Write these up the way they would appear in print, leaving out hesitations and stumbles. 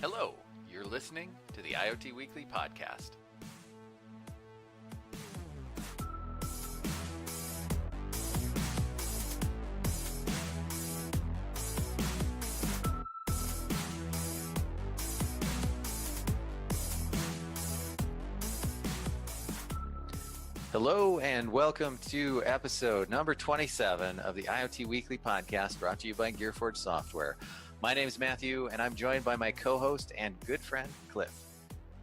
Hello, you're listening to the IoT Weekly Podcast. Hello and welcome to episode number 27 of the IoT Weekly Podcast, brought to you by Gearforge Software. My name is Matthew, and I'm joined by my co-host and good friend, Cliff.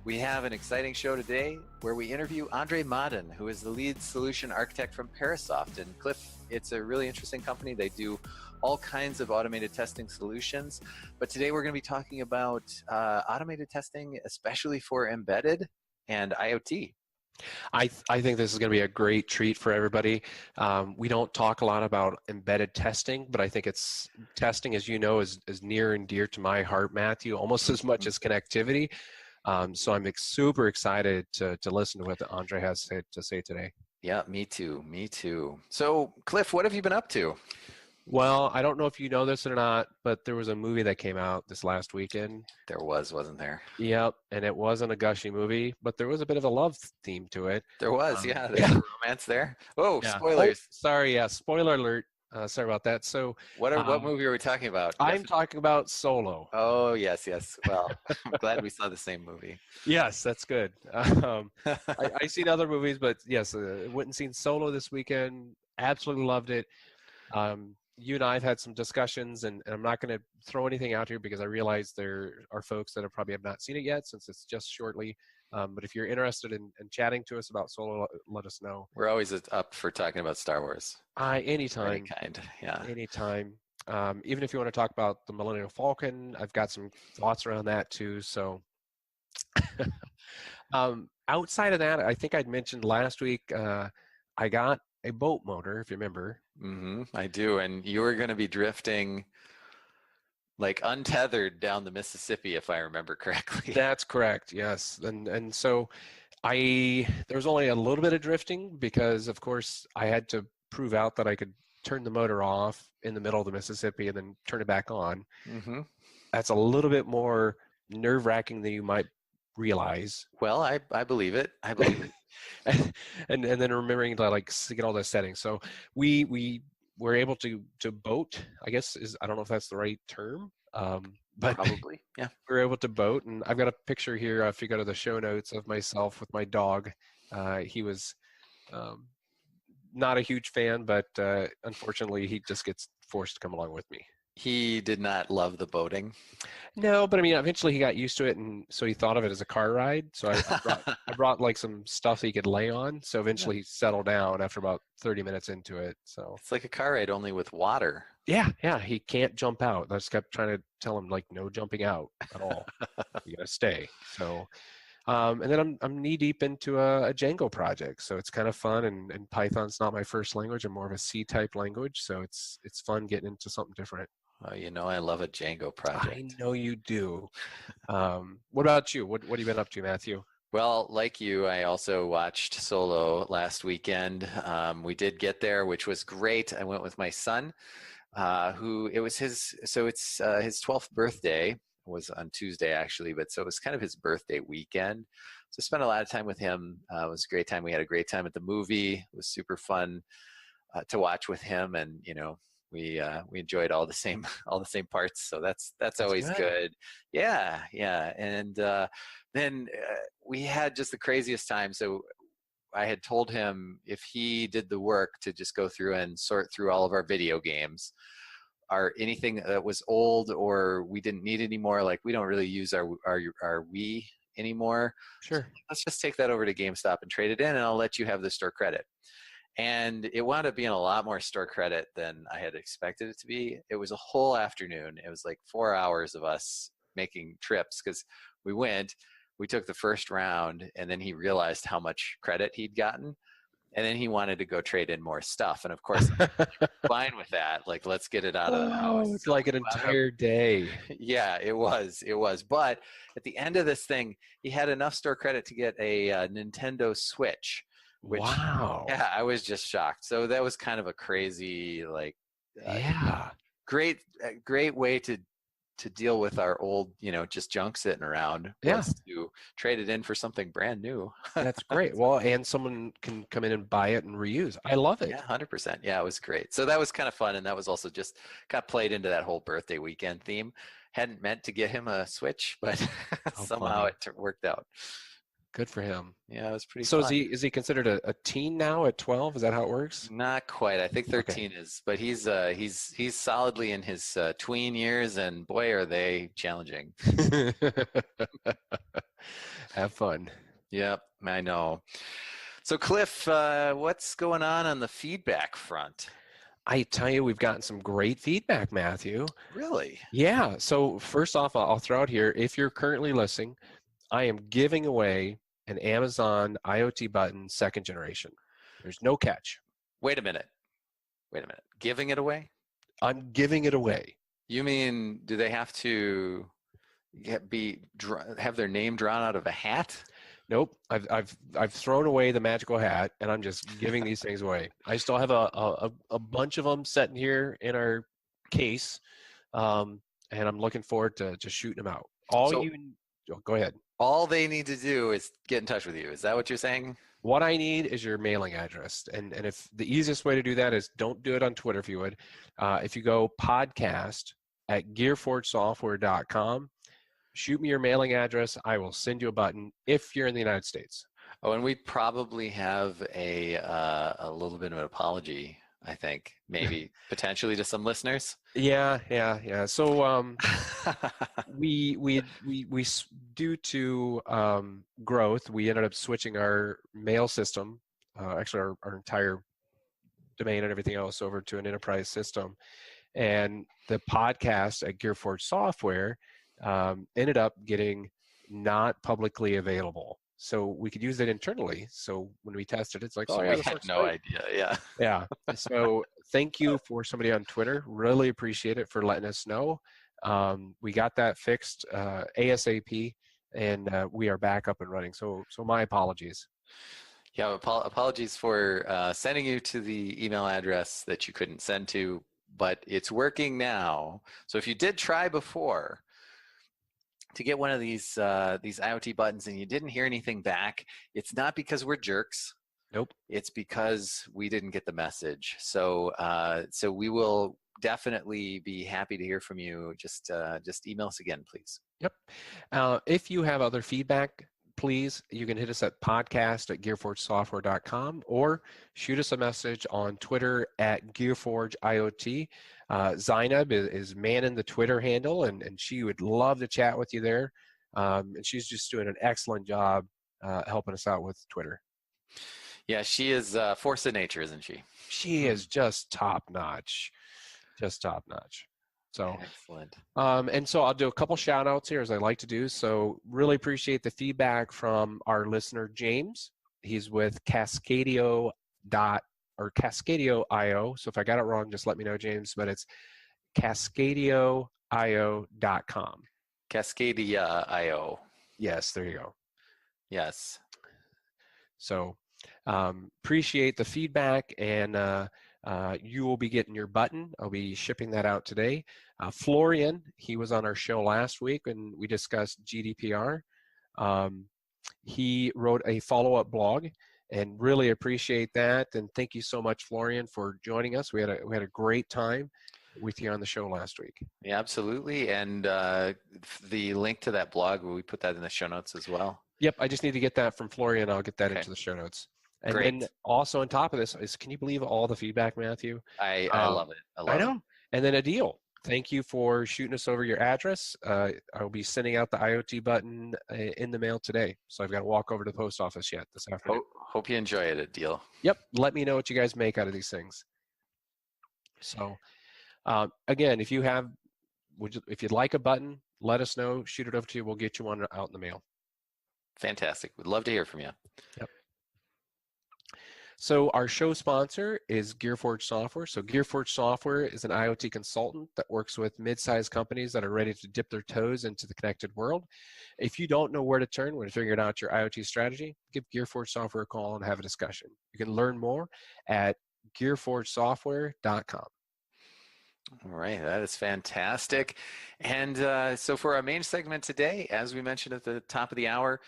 We have an exciting show today where we interview Andrey Madan, who is the lead solution architect from Parasoft. And Cliff, it's a really interesting company. They do all kinds of automated testing solutions. But today we're going to be talking about automated testing, especially for embedded and IoT. I think this is going to be a great treat for everybody. We don't talk a lot about embedded testing, but I think it's testing, as you know, is near and dear to my heart, Matthew, almost as much as connectivity. So I'm super excited to listen to what Andrey has to say today. Yeah, me too. So, Cliff, what have you been up to? Well, I don't know if you know this or not, but there was a movie that came out this last weekend. There wasn't there? Yep, and it wasn't a gushy movie, but there was a bit of a love theme to it. There was, there's a romance there. Oh, yeah. Spoilers. Oh, sorry, spoiler alert. Sorry about that. So, what movie are we talking about? I'm talking about Solo. Oh, yes. Well, I'm glad we saw the same movie. Yes, that's good. I've seen other movies, but yes, went and seen Solo this weekend. Absolutely loved it. You and I have had some discussions, and I'm not going to throw anything out here because I realize there are folks that probably have not seen it yet since it's just shortly. But if you're interested in chatting to us about Solo, let us know. We're always up for talking about Star Wars. Anytime. Any kind, yeah. Anytime. Even if you want to talk about the Millennium Falcon, I've got some thoughts around that too. So outside of that, I think I'd mentioned last week I got a boat motor, if you remember. Mm-hmm, I do, and you were going to be drifting like untethered down the Mississippi, if I remember correctly. That's correct, yes. And so there was only a little bit of drifting because, of course, I had to prove out that I could turn the motor off in the middle of the Mississippi and then turn it back on. Mm-hmm. That's a little bit more nerve-wracking than you might realize. Well, I believe it. and then remembering to get all the settings. So we were able to boat, I guess I don't know if that's the right term. But probably, yeah. We were able to boat, and I've got a picture here if you go to the show notes of myself with my dog. He was not a huge fan, but unfortunately he just gets forced to come along with me. He did not love the boating. No, but I mean, eventually he got used to it, and so he thought of it as a car ride. So I brought like some stuff he could lay on. So eventually he settled down after about 30 minutes into it. So it's like a car ride, only with water. Yeah, he can't jump out. I just kept trying to tell him no jumping out at all. You gotta stay. So, and then I'm knee deep into a Django project. So it's kind of fun, and Python's not my first language. I'm more of a C-type language. So it's fun getting into something different. Oh, I love a Django project. I know you do. What about you? What have you been up to, Matthew? Well, like you, I also watched Solo last weekend. We did get there, which was great. I went with my son, it's his 12th birthday. It was on Tuesday, actually, but so it was kind of his birthday weekend. So I spent a lot of time with him. It was a great time. We had a great time at the movie. It was super fun to watch with him, and we enjoyed all the same parts, so that's always good. Yeah, and then we had just the craziest time. So I had told him if he did the work to just go through and sort through all of our video games, or anything that was old or we didn't need anymore. Like, we don't really use our Wii anymore. Sure. So let's just take that over to GameStop and trade it in, and I'll let you have the store credit. And it wound up being a lot more store credit than I had expected it to be. It was a whole afternoon. It was like 4 hours of us making trips, because we took the first round, and then he realized how much credit he'd gotten. And then he wanted to go trade in more stuff. And of course, I'm fine with that. Like, let's get it out of the house. It's like an entire day. Yeah, it was. But at the end of this thing, he had enough store credit to get a Nintendo Switch. Which, wow. Yeah, I was just shocked. So that was kind of a crazy, great way to to deal with our old, just junk sitting around Yeah. was to trade it in for something brand new. That's great. Well, and someone can come in and buy it and reuse. I love it. Yeah, 100%. Yeah, it was great. So that was kind of fun, and that was also just got played into that whole birthday weekend theme. Hadn't meant to get him a Switch, but How somehow funny. it worked out. Good for him. Yeah, it was pretty So fun. is he considered a teen now at 12? Is that how it works? Not quite. I think Okay. 13 is, but he's solidly in his tween years, and boy, are they challenging. Have fun. Yep, I know. So Cliff, what's going on the feedback front? I tell you, we've gotten some great feedback, Matthew. Really? Yeah. So first off, I'll throw out here, if you're currently listening, I am giving away an Amazon IoT button 2nd generation. There's no catch. Wait a minute. Giving it away? I'm giving it away. You mean, do they have to have their name drawn out of a hat? Nope. I've thrown away the magical hat, and I'm just giving these things away. I still have a bunch of them sitting here in our case, and I'm looking forward to just shooting them out. Go ahead. All they need to do is get in touch with you. Is that what you're saying? What I need is your mailing address, and if the easiest way to do that is, don't do it on Twitter if you would. If you go podcast@gearforgesoftware.com, shoot me your mailing address. I will send you a button if you're in the United States. Oh, and we probably have a little bit of an apology, I think, maybe potentially to some listeners. Yeah. So we due to growth, we ended up switching our mail system, actually our entire domain and everything else, over to an enterprise system. And the podcast at Gearforge Software ended up getting not publicly available. So we could use it internally. So when we tested, it's like, so yeah, we had no idea. Yeah. Yeah. So thank you for somebody on Twitter. Really appreciate it for letting us know. We got that fixed ASAP, and we are back up and running. So my apologies. Yeah, apologies for sending you to the email address that you couldn't send to, but it's working now. So if you did try before to get one of these IoT buttons and you didn't hear anything back, it's not because we're jerks. Nope. It's because we didn't get the message. So so we will definitely be happy to hear from you. Just email us again, please. Yep. If you have other feedback, please, you can hit us at podcast@gearforgesoftware.com or shoot us a message on Twitter @GearforgeIoT. Zainab is manning the Twitter handle, and she would love to chat with you there. And she's just doing an excellent job helping us out with Twitter. Yeah, she is a force of nature, isn't she? She is just top notch. Just top notch. So excellent. And so I'll do a couple shout outs here, as I like to do. So really appreciate the feedback from our listener, James. He's with Cascadio.io. So if I got it wrong, just let me know, James, but it's Cascadio.io.com. Cascadia.io. Yes, there you go. Yes. So appreciate the feedback, and you will be getting your button. I'll be shipping that out today. Florian, he was on our show last week and we discussed GDPR. He wrote a follow-up blog, and really appreciate that. And thank you so much, Florian, for joining us. We had a great time with you on the show last week. Yeah, absolutely. And the link to that blog, will we put that in the show notes as well? Yep, I just need to get that from Florian. I'll get that into the show notes. And Great. then also on top of this can you believe all the feedback, Matthew? I love it. I know. And then Adil, thank you for shooting us over your address. I'll be sending out the IoT button in the mail today. So I've got to walk over to the post office yet this afternoon. Hope you enjoy it, Adil. Yep. Let me know what you guys make out of these things. So again, if you'd like a button, let us know. Shoot it over to you. We'll get you one out in the mail. Fantastic. We'd love to hear from you. Yep. So our show sponsor is Gearforge Software. So Gearforge Software is an IoT consultant that works with mid-sized companies that are ready to dip their toes into the connected world. If you don't know where to turn when figuring out your IoT strategy, give Gearforge Software a call and have a discussion. You can learn more at gearforgesoftware.com. All right, that is fantastic. And so for our main segment today, as we mentioned at the top of the hour,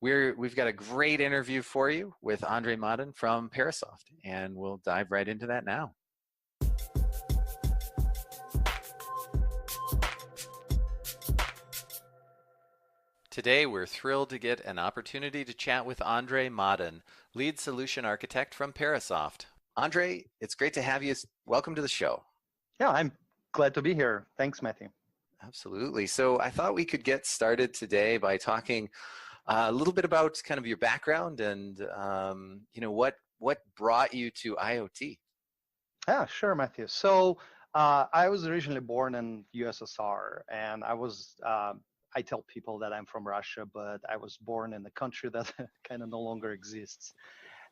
we've got a great interview for you with Andrey Madan from Parasoft, and we'll dive right into that now. Today, we're thrilled to get an opportunity to chat with Andrey Madan, lead solution architect from Parasoft. Andrey, it's great to have you. Welcome to the show. Yeah, I'm glad to be here. Thanks, Matthew. Absolutely. So I thought we could get started today by talking a little bit about kind of your background and what brought you to IoT. Yeah, sure, Matthew. So I was originally born in USSR, and I tell people that I'm from Russia, but I was born in a country that kind of no longer exists.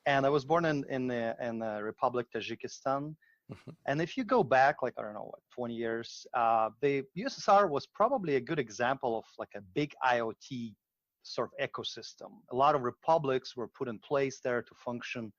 And I was born in the Republic Tajikistan. Mm-hmm. And if you go back, like, I don't know, 20 years, the USSR was probably a good example of like a big IoT sort of ecosystem. A lot of republics were put in place there to function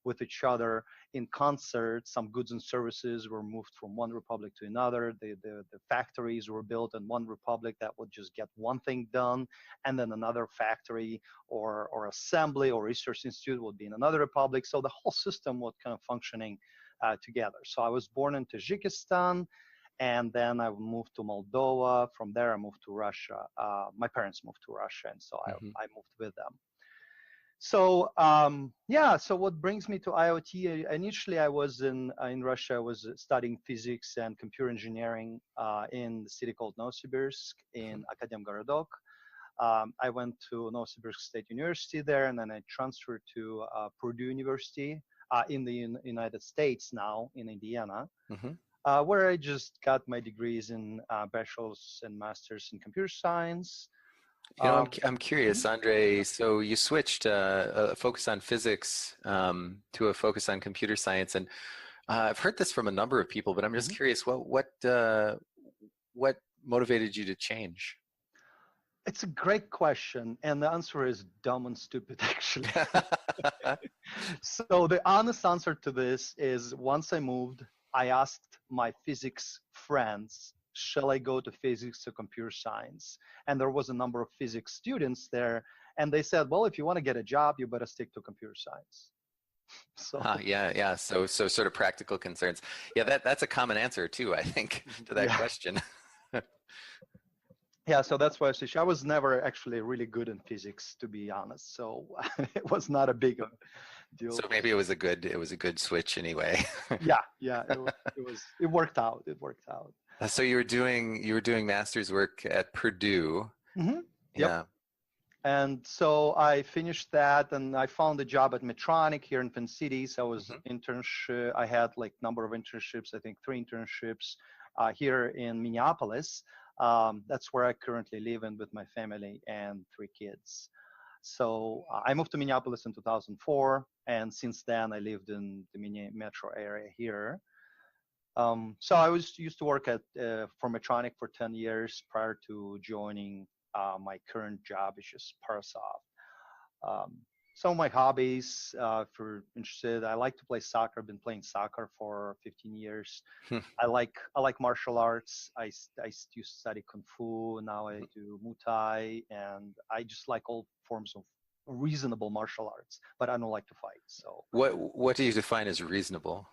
with each other in concert. Some goods and services were moved from one republic to another. The factories were built in one republic that would just get one thing done, and then another factory or assembly or research institute would be in another republic. So the whole system was kind of functioning together. So I was born in Tajikistan, and then I moved to Moldova. From there, I moved to Russia. My parents moved to Russia, and so I moved with them. So so what brings me to IoT? Initially, I was in Russia. I was studying physics and computer engineering in the city called Novosibirsk in Akademgorodok. I went to Novosibirsk State University there, and then I transferred to Purdue University in the United States now in Indiana. Where I just got my degrees in bachelor's and master's in computer science. I'm curious, Andrey. So you switched a focus on physics to a focus on computer science, and I've heard this from a number of people. But I'm just curious, what motivated you to change? It's a great question, and the answer is dumb and stupid, actually. So the honest answer to this is, once I moved, I asked my physics friends, shall I go to physics or computer science? And there was a number of physics students there, and they said, well, if you want to get a job, you better stick to computer science. So yeah. So sort of practical concerns. Yeah, that's a common answer too, I think, to that question. Yeah, so that's why I was never actually really good in physics, to be honest. So it was not a big deal. So maybe it was a good switch anyway. Yeah, it worked out. It worked out. So you were doing master's work at Purdue. Mm-hmm. Yeah. Yep. And so I finished that, and I found a job at Medtronic here in Penn City. So I was internship. I had like number of internships. I think 3 internships here in Minneapolis. That's where I currently live in with my family and 3 kids. So I moved to Minneapolis in 2004, and since then I lived in the metro area here. So I used to work for Medtronic for 10 years prior to joining my current job, which is Parasoft. Some of my hobbies, if you're interested, I like to play soccer. I've been playing soccer for 15 years. I like martial arts. I used to study Kung Fu. Now I do Muay Thai, and I just like all forms of reasonable martial arts, but I don't like to fight. So what do you define as reasonable?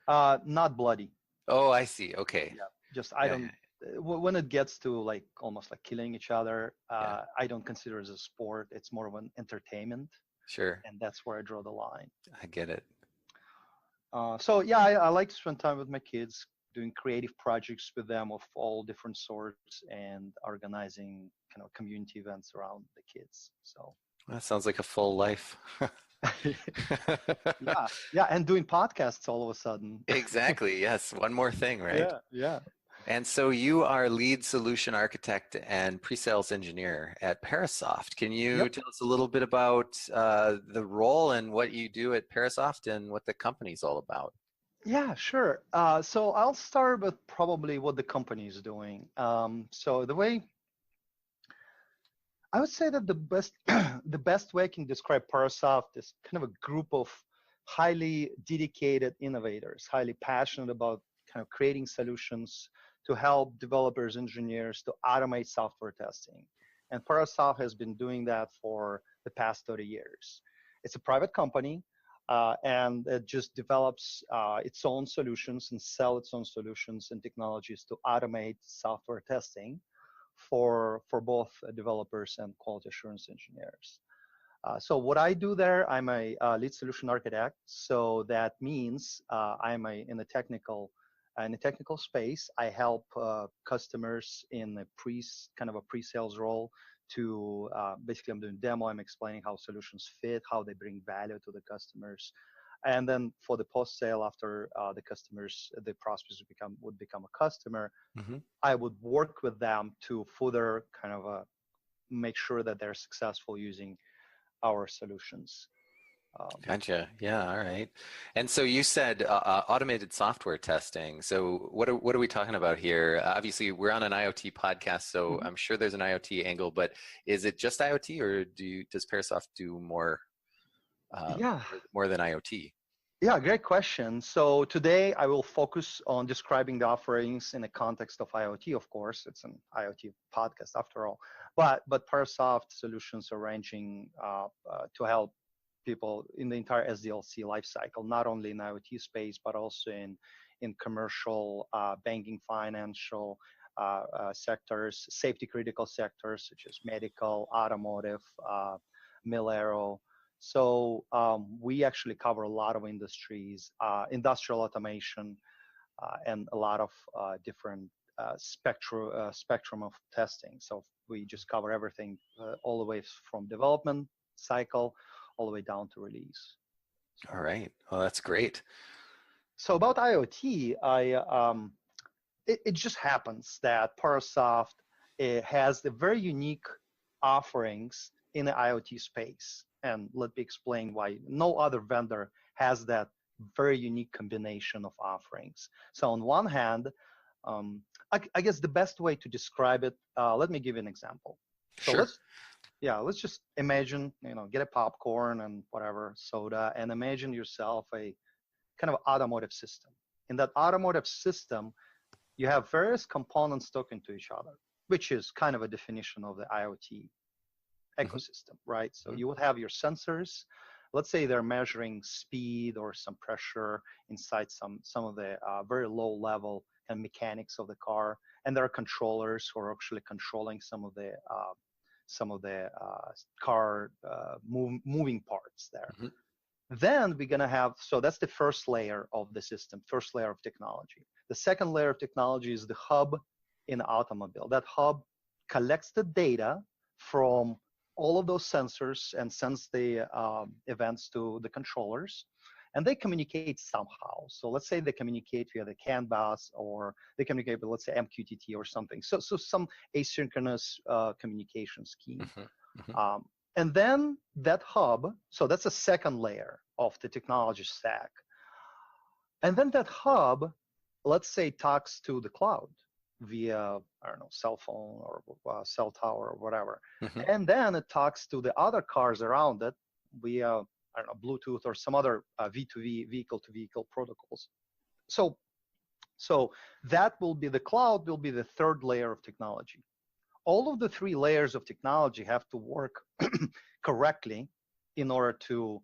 Not bloody. Oh, I see. Okay. Yeah, just I don't. When it gets to like almost like killing each other, I don't consider it as a sport. It's more of an entertainment. Sure. And that's where I draw the line. I get it. So yeah, I like to spend time with my kids, doing creative projects with them of all different sorts, and organizing kind of community events around the kids. So that sounds like a full life. yeah, and doing podcasts all of a sudden. Exactly. Yes. One more thing, right? Yeah. And so you are lead solution architect and pre-sales engineer at Parasoft. Can you tell us a little bit about the role and what you do at Parasoft and what the company's all about? Yeah, sure. So I'll start with probably what the company is doing. So the way I would say that the best way I can describe Parasoft is kind of a group of highly dedicated innovators, highly passionate about kind of creating solutions to help developers, engineers to automate software testing. And Parasoft has been doing that for the past 30 years. It's a private company, and it just develops its own solutions and sell its own solutions and technologies to automate software testing for both developers and quality assurance engineers. So what I do there, I'm a lead solution architect. So that means I'm in a technical space. I help customers in a kind of a pre-sales role to basically I'm doing demo. I'm explaining how solutions fit, how they bring value to the customers. And then for the post-sale, after the prospects would become a customer, I would work with them to further kind of make sure that they're successful using our solutions. Gotcha. Yeah. All right. And so you said automated software testing. So what are we talking about here? Obviously, we're on an IoT podcast, so I'm sure there's an IoT angle. But is it just IoT, or does Parasoft do more? More than IoT? Yeah, great question. So today I will focus on describing the offerings in the context of IoT. Of course, it's an IoT podcast after all. But Parasoft solutions are ranging to help people in the entire SDLC lifecycle, not only in IoT space, but also in commercial, banking, financial sectors, safety critical sectors such as medical, automotive, mil-aero. So we actually cover a lot of industries, industrial automation, and a lot of different spectrum of testing. So we just cover everything all the way from development cycle all the way down to release. All right. Well, that's great. So about IoT, it just happens that Parasoft has the very unique offerings in the IoT space. And let me explain why no other vendor has that very unique combination of offerings. So on one hand, I guess the best way to describe it, let me give you an example. So let's just imagine, get a popcorn and whatever, soda, and imagine yourself a kind of automotive system. In that automotive system, you have various components talking to each other, which is kind of a definition of the IoT ecosystem, right? So you would have your sensors. Let's say they're measuring speed or some pressure inside some of the very low level and mechanics of the car, and there are controllers who are actually controlling some of the car moving parts there. Then we're gonna have, so that's the first layer of the system, first layer of technology. The second layer of technology is the hub in the automobile. That hub collects the data from all of those sensors and sends the events to the controllers, and they communicate somehow. So let's say they communicate via the CAN bus, or they communicate with, let's say, MQTT or something. So some asynchronous communication scheme. And then that hub, so that's a second layer of the technology stack. And then that hub, let's say, talks to the cloud via, I don't know, cell phone or cell tower or whatever. And then it talks to the other cars around it via, I don't know, Bluetooth or some other V2V, vehicle-to-vehicle protocols. So that will be, the cloud will be the third layer of technology. All of the three layers of technology have to work correctly in order to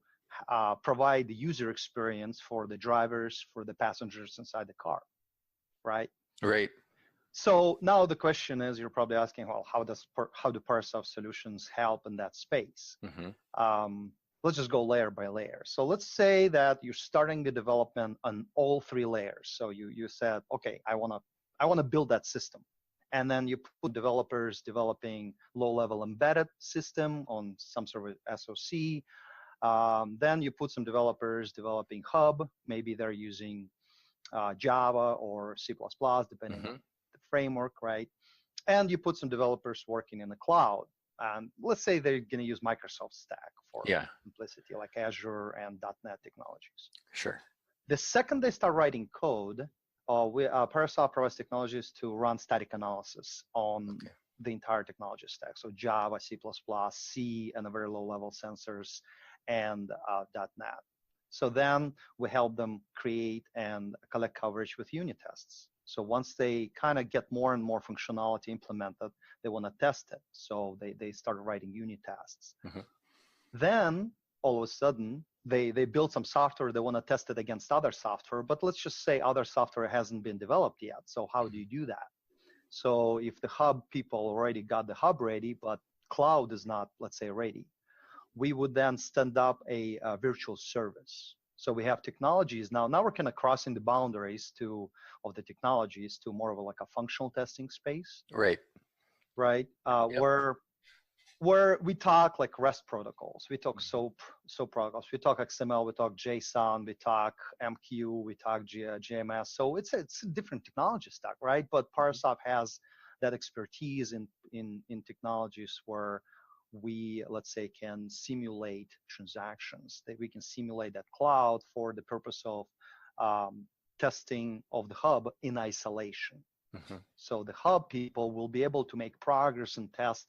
provide the user experience for the drivers, for the passengers inside the car, right? Right. So now the question is, you're probably asking, well, how do Parasoft solutions help in that space? Let's just go layer by layer. So let's say that you're starting the development on all three layers. So you said, okay, I wanna build that system. And then you put developers developing low-level embedded system on some sort of SoC. Then you put some developers developing hub. Maybe they're using Java or C++, depending on the framework, right? And you put some developers working in the cloud. And let's say they're going to use Microsoft stack for simplicity, like Azure and .NET technologies. Sure. The second they start writing code, Parasoft provides technologies to run static analysis on the entire technology stack. So Java, C++, C, and a very low-level sensors, and .NET. So then we help them create and collect coverage with unit tests. So once they kind of get more and more functionality implemented, they want to test it. So they start writing unit tests. Mm-hmm. Then all of a sudden, they build some software, they want to test it against other software, but let's just say other software hasn't been developed yet. So how do you do that? So if the hub people already got the hub ready, but cloud is not, let's say, ready, we would then stand up a virtual service. So we have technologies now. Now we're kind of crossing the boundaries of the technologies to more of like a functional testing space. Right. Right. Yep. Where we talk like REST protocols, we talk SOAP protocols, we talk XML, we talk JSON, we talk MQ, we talk GMS. So it's a different technology stack, right? But Parasoft has that expertise in technologies where we, let's say, can simulate transactions, that we can simulate that cloud for the purpose of testing of the hub in isolation. Mm-hmm. So the hub people will be able to make progress and test,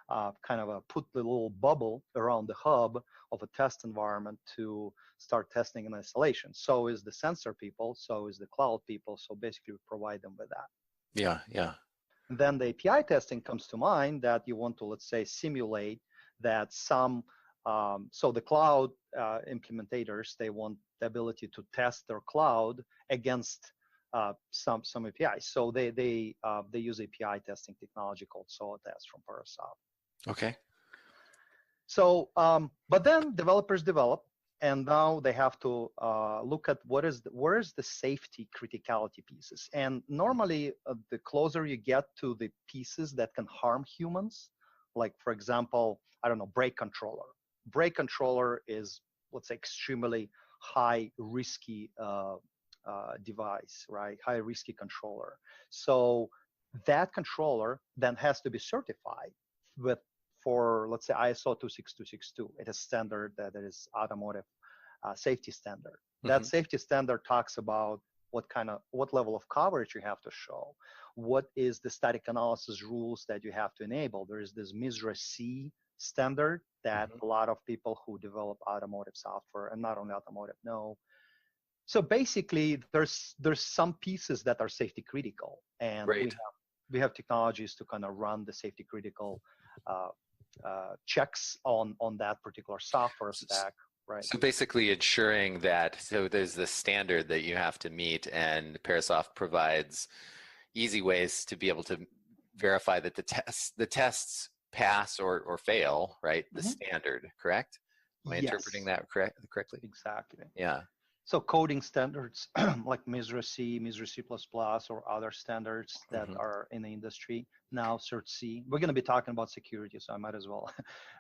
put the little bubble around the hub of a test environment to start testing in isolation. So is the sensor people, so is the cloud people. So basically we provide them with that. Yeah, yeah. And then the API testing comes to mind, that you want to, let's say, simulate that some, so the cloud implementators, they want the ability to test their cloud against some APIs. So they use API testing technology called Shoutouts from Parasoft. Okay. So, but then developers develop, and now they have to look at where is the safety criticality pieces. And normally, the closer you get to the pieces that can harm humans, like for example, I don't know, brake controller. Brake controller is, let's say, extremely high risky device, right? High risky controller. So that controller then has to be certified for, let's say, ISO 26262. It is standard that is automotive safety standard. Mm-hmm. That safety standard talks about what level of coverage you have to show, what is the static analysis rules that you have to enable. There is this MISRA-C standard that a lot of people who develop automotive software, and not only automotive, know. So basically, there's some pieces that are safety critical, and we have technologies to kind of run the safety critical checks on that particular software stack. Right. So basically ensuring that, so there's the standard that you have to meet, and Parasoft provides easy ways to be able to verify that the tests pass or fail, right? The standard, correct? Am I interpreting that correctly? Exactly. Yeah. So coding standards like MISRA-C, MISRA-C++, or other standards that are in the industry. Now Cert-C. We're going to be talking about security, so I might as well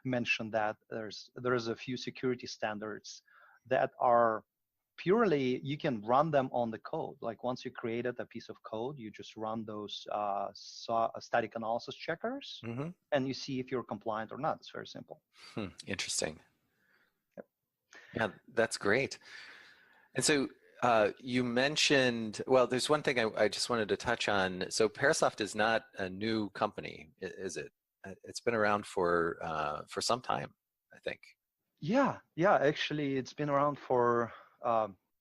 mention that. There's a few security standards that are purely, you can run them on the code. Like once you created a piece of code, you just run those static analysis checkers, and you see if you're compliant or not. It's very simple. Interesting. Yep. Yeah, that's great. And so you mentioned, well, there's one thing I just wanted to touch on. So Parasoft is not a new company, is it? It's been around for some time, I think. Yeah. Actually, it's been around for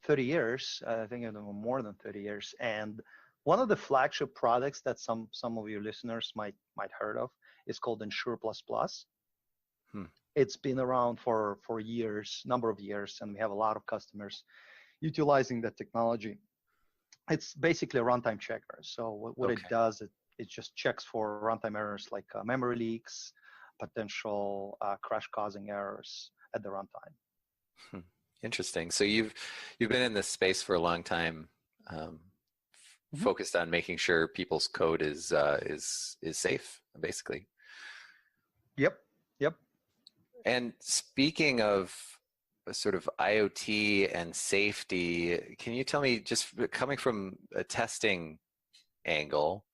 30 years. I think more than 30 years. And one of the flagship products that some of your listeners might heard of is called Ensure++. It's been around for years, number of years, and we have a lot of customers utilizing that technology. It's basically a runtime checker. So what it does, it just checks for runtime errors like memory leaks, potential crash-causing errors at the runtime. Interesting. So you've been in this space for a long time, focused on making sure people's code is safe, basically. Yep. And speaking of sort of IoT and safety, can you tell me, just coming from a testing angle,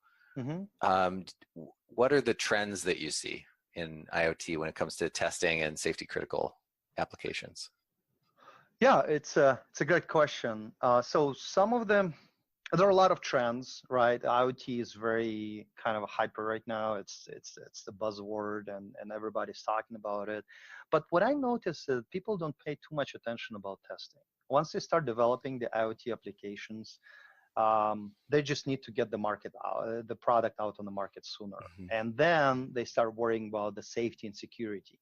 what are the trends that you see in IoT when it comes to testing and safety critical applications? Yeah, it's a great question. So some of them, There are a lot of trends, right? IoT is very kind of hyper right now. It's the buzzword, and everybody's talking about it. But what I notice is people don't pay too much attention about testing. Once they start developing the IoT applications, they just need to get the product out on the market sooner, and then they start worrying about the safety and security.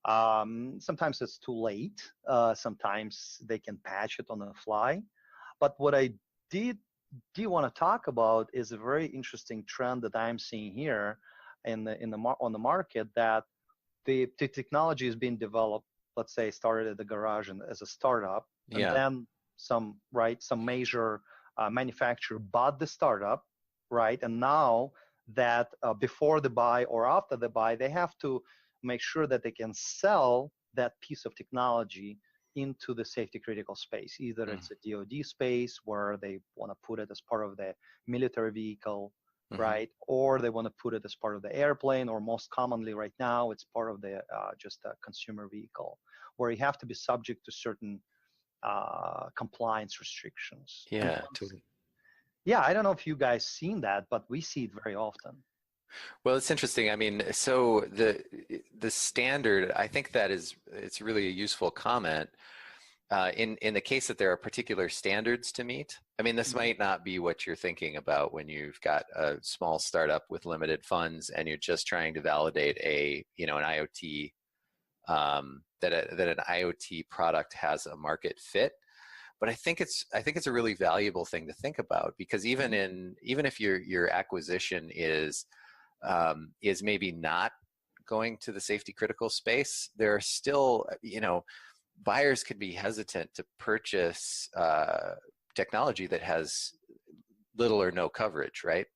Sometimes it's too late. Sometimes they can patch it on the fly. But what I do want to talk about is a very interesting trend that I'm seeing here on the market, that the technology is being developed, let's say started at the garage and as a startup, and then some major manufacturer bought the startup, right? And now that before the buy or after the buy, they have to make sure that they can sell that piece of technology into the safety critical space. Either it's a DoD space where they want to put it as part of the military vehicle, right? Or they want to put it as part of the airplane, or most commonly right now, it's part of the just a consumer vehicle, where you have to be subject to certain compliance restrictions. Yeah, totally. Yeah, I don't know if you guys seen that, but we see it very often. Well, it's interesting. I mean, so the standard, I think it's really a useful comment. In the case that there are particular standards to meet, I mean, this might not be what you're thinking about when you've got a small startup with limited funds and you're just trying to validate an IoT that an IoT product has a market fit. But I think it's a really valuable thing to think about, because even if your acquisition is maybe not going to the safety critical space, there are still, buyers could be hesitant to purchase technology that has little or no coverage, right?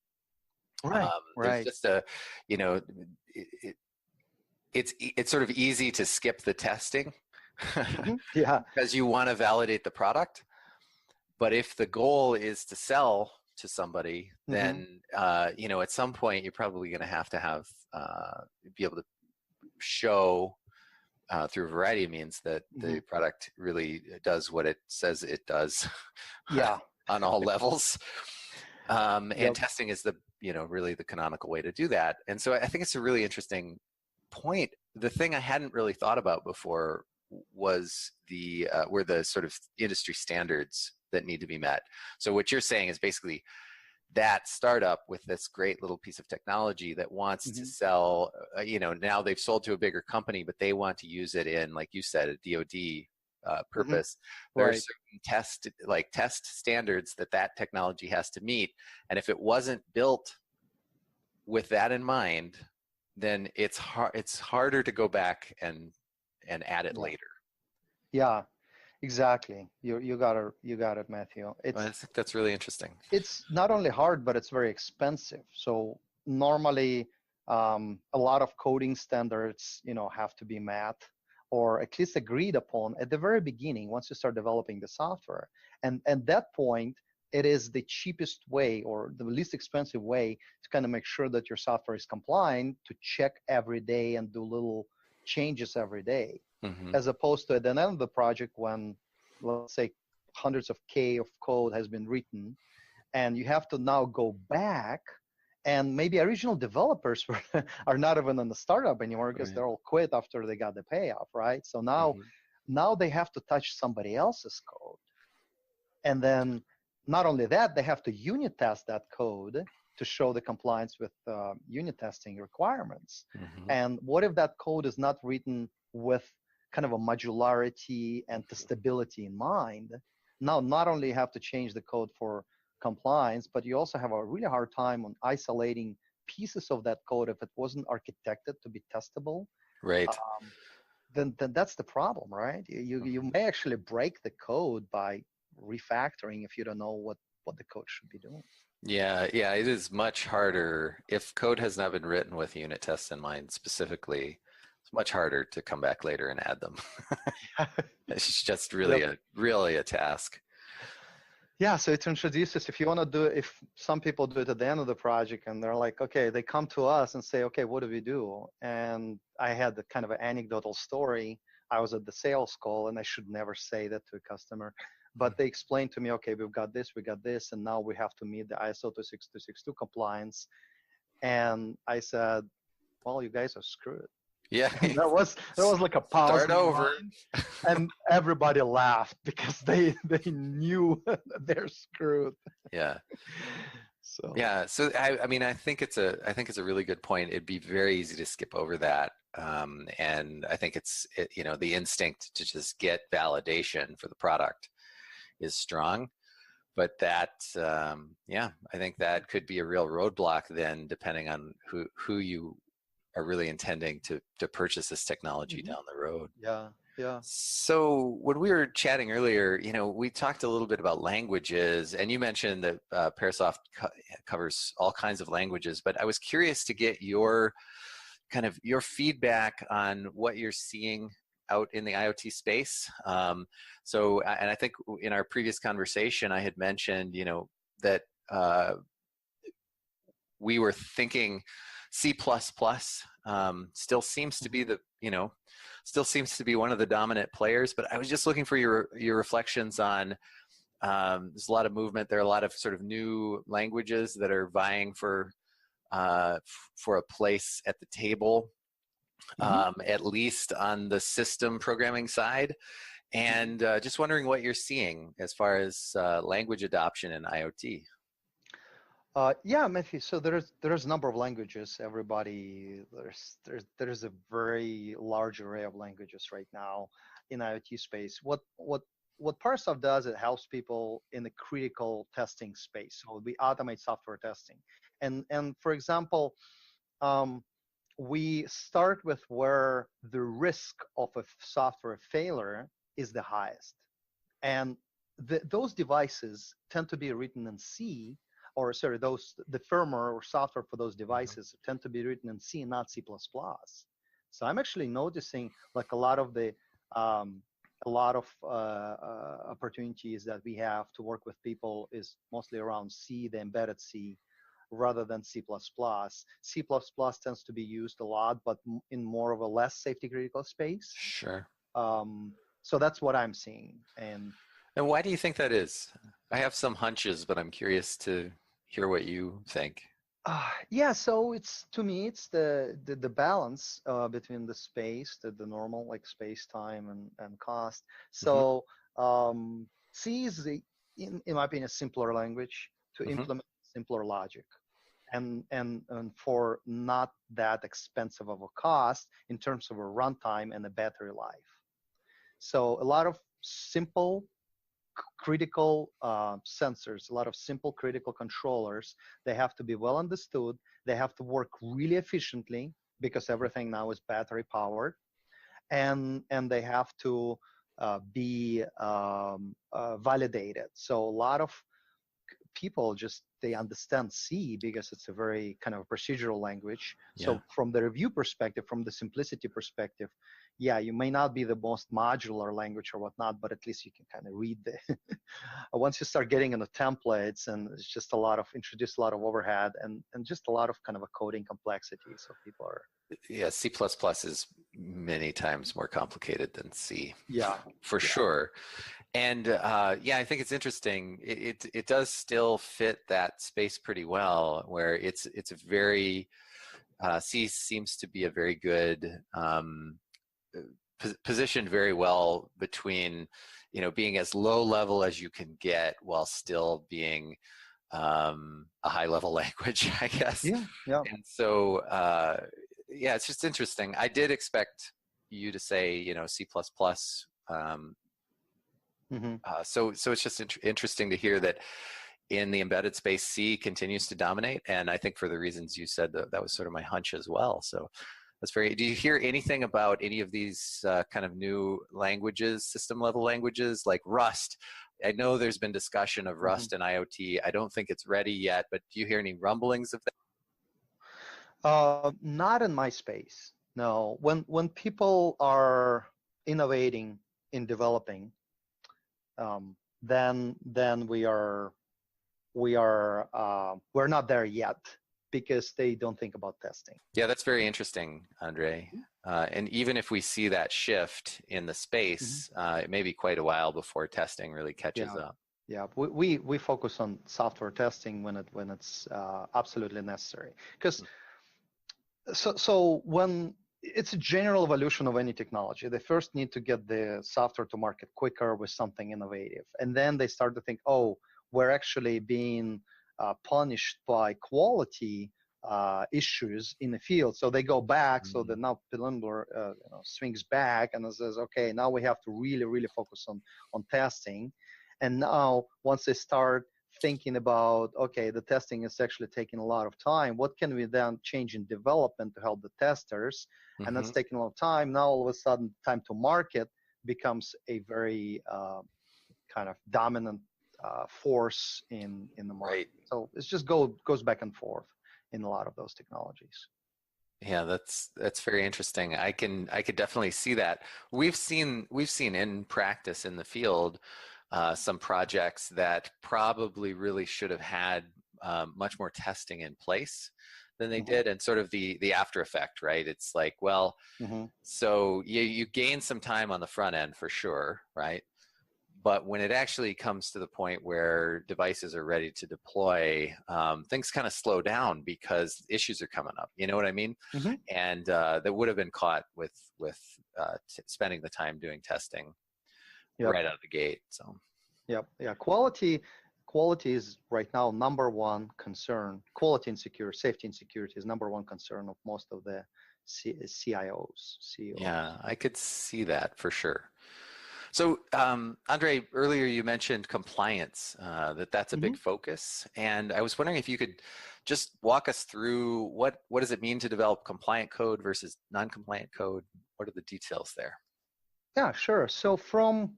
Right. There's just it's sort of easy to skip the testing because you want to validate the product. But if the goal is to sell to somebody, then at some point you're probably going to have be able to show through a variety of means that the product really does what it says it does. On all levels. And testing is really the canonical way to do that. And so I think it's a really interesting point. The thing I hadn't really thought about before was were the sort of industry standards that need to be met. So what you're saying is basically that startup with this great little piece of technology that wants to sell, now they've sold to a bigger company, but they want to use it in, like you said, a DoD purpose. There are certain test standards that technology has to meet. And if it wasn't built with that in mind, then it's harder to go back and add it later. Yeah, exactly. You got it, Matthew. I think that's really interesting. It's not only hard, but it's very expensive. So normally, a lot of coding standards, have to be met, or at least agreed upon at the very beginning once you start developing the software. And at that point, it is the cheapest way or the least expensive way to kind of make sure that your software is compliant, to check every day and do little changes every day, as opposed to at the end of the project when, let's say, hundreds of K of code has been written, and you have to now go back, and maybe original developers are not even in the startup anymore because they're all quit after they got the payoff, right? So now they have to touch somebody else's code. And then not only that, they have to unit test that code to show the compliance with unit testing requirements. And what if that code is not written with kind of a modularity and testability in mind? Now, not only you have to change the code for compliance, but you also have a really hard time on isolating pieces of that code if it wasn't architected to be testable. Right. Then that's the problem, right? You may actually break the code by refactoring if you don't know what the code should be doing. Yeah, it is much harder if code has not been written with unit tests in mind specifically. It's much harder to come back later and add them. It's just really a task. Yeah, so it introduces, if you want to do it, if some people do it at the end of the project and they're like, okay, they come to us and say, okay, what do we do? And I had the kind of an anecdotal story. I was at the sales call, and I should never say that to a customer, but they explained to me, okay, we got this, and now we have to meet the ISO 26262 compliance. And I said, well, you guys are screwed. Yeah. that was like a pause. Start over. And everybody laughed because they knew that they're screwed. Yeah. So yeah. So I mean, I think it's a really good point. It'd be very easy to skip over that. And I think you know, the instinct to just get validation for the product is strong. But that, yeah, I think that could be a real roadblock then, depending on who you are really intending to purchase this technology down the road. Yeah. So when we were chatting earlier, you know, we talked a little bit about languages, and you mentioned that Parasoft covers all kinds of languages. But I was curious to get your feedback on what you're seeing out in the IoT space. So, and I think in our previous conversation, I had mentioned, you know, that we were thinking C++ still seems to be one of the dominant players. But I was just looking for your reflections on, there's a lot of movement. There are a lot of sort of new languages that are vying for a place at the table, at least on the system programming side. And just wondering what you're seeing as far as language adoption in IoT. Yeah, Matthew. So there's a number of languages. There's a very large array of languages right now in IoT space. What Parasoft does, it helps people in the critical testing space. So we automate software testing, and for example, we start with where the risk of a software failure is the highest, and those devices tend to be written in C. The firmware or software for those devices tend to be written in C, not C++. So I'm actually noticing like a lot of opportunities that we have to work with people is mostly around C, the embedded C, rather than C++. C++ tends to be used a lot, but in more of a less safety critical space. Sure. So that's what I'm seeing. And why do you think that is? I have some hunches, but I'm curious to hear what you think. Yeah, so to me it's the balance between the space, the normal like space, time, and cost. So C is in my opinion a simpler language to implement simpler logic, and for not that expensive of a cost in terms of a runtime and a battery life. So a lot of simple critical sensors, a lot of simple critical controllers, they have to be well understood. They have to work really efficiently because everything now is battery powered, and they have to be validated. So a lot of people they understand C because it's a very kind of procedural language. Yeah. So from the review perspective, from the simplicity perspective, yeah, you may not be the most modular language or whatnot, but at least you can kind of read the once you start getting into templates, and it's just introduce a lot of overhead and just a lot of kind of a coding complexity. So people are. Yeah, C++ is many times more complicated than C. Yeah. For sure. And yeah, I think it's interesting. It does still fit that space pretty well, where it's a very, C seems to be a very good, positioned very well between, you know, being as low level as you can get while still being a high level language, I guess. Yeah. And so, yeah, it's just interesting. I did expect you to say, you know, C++. So it's just interesting to hear that in the embedded space, C continues to dominate. And I think for the reasons you said, that was sort of my hunch as well. So that's very, do you hear anything about any of these kind of new languages, system level languages like Rust? I know there's been discussion of Rust and IoT. I don't think it's ready yet, but do you hear any rumblings of that? Not in my space. No. When people are innovating in developing, then we're not there yet because they don't think about testing. Yeah, that's very interesting, Andrey. And even if we see that shift in the space, it may be quite a while before testing really catches up. Yeah, we focus on software testing when it's absolutely necessary. Because so when it's a general evolution of any technology, they first need to get the software to market quicker with something innovative, and then they start to think, oh, we're actually being punished by quality issues in the field. So they go back. So that now Pilimbor swings back and says, okay, now we have to really focus on testing. And now once they start thinking about, okay, the testing is actually taking a lot of time, what can we then change in development to help the testers? And that's taking a lot of time. Now all of a sudden time to market becomes a very kind of dominant force in the market. Right. So it's just goes back and forth in a lot of those technologies. Yeah, that's very interesting. I could definitely see that. We've seen in practice in the field some projects that probably really should have had much more testing in place than they did, and sort of the after effect, right? It's like, well, so you gain some time on the front end for sure, right? But when it actually comes to the point where devices are ready to deploy, things kind of slow down because issues are coming up. You know what I mean? And that would have been caught with spending the time doing testing right out of the gate. So, yeah. Quality is right now number one concern. Quality and security, safety and security is number one concern of most of the CIOs. CEOs. Yeah, I could see that for sure. So, Andrey, earlier you mentioned compliance, that's a big focus. And I was wondering if you could just walk us through what does it mean to develop compliant code versus non-compliant code? What are the details there? Yeah, sure. So from